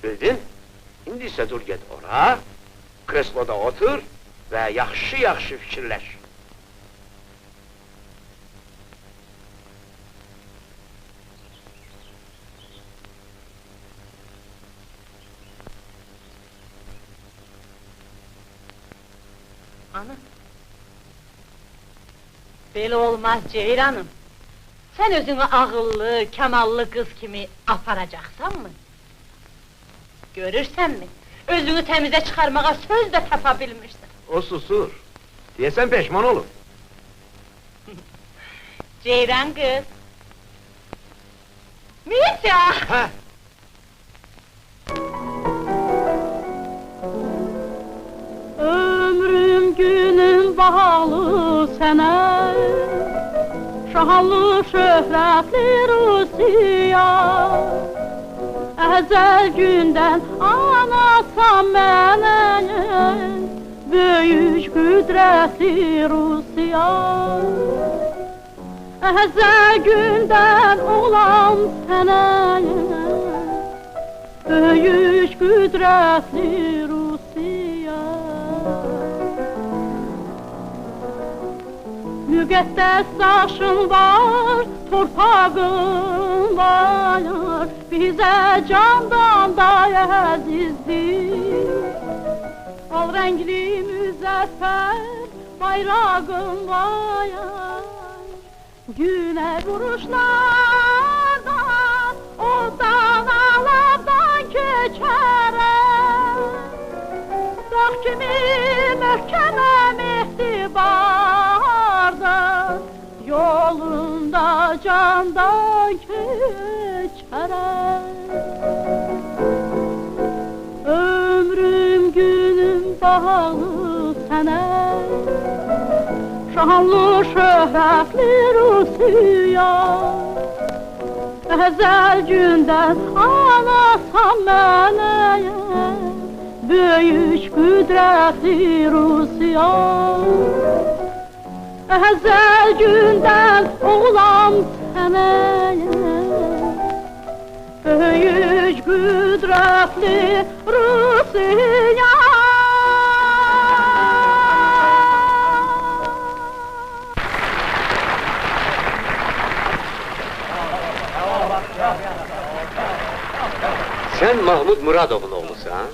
Bildin? İndi ise dur get ora, kresloda otur ve yaxşı fikirleş. Ana! Böyle olmaz Ceyranım! Sen özünü ağıllı, kemallı kız kimi aparacaksan mı? Görürsen mi? Özünü temize çıkarmaya söz de tapabilmişsin! O susur, diyesen peşman olur. Ceyran kız! Mitya! Heh! Ömrüm günüm bağlı sənə, şanlı şöhrətli Rusiya. Əzəl gündən anasan mənə, böyük qüdrətli Rusiya. Əzəl gündən olan sənə, böyük qüdrətli Rusiya. Müqəddəs daşın var, torpağın var, bizə candan da əzizdir. Al rəngli müzəffər bayrağın var, günə vuruşlardan, oddan alavdan keçərəm. Dağ kimi möhkəməm ehtibardan, yolunda candan keçərəm. Ömrüm günüm bağlı sənə, şanlı şöhrətli Rusiya. Əzəl gündən anasan mənə, böyük qüdrətli Rusiya. Əzəl gündən oğlan sənə, böyük qüdrətli Rusiya. Sen Mahmud Muradov'un oğlusan?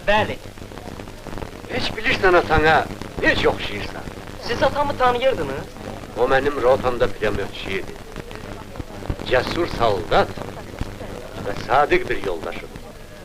Bəli, Hiç bilirsen atana, hiç okşayırsan. siz atamı tanıyırdınız? O benim rotamda piramidçiydi. Cesur saldat ve sadık bir yoldaşım.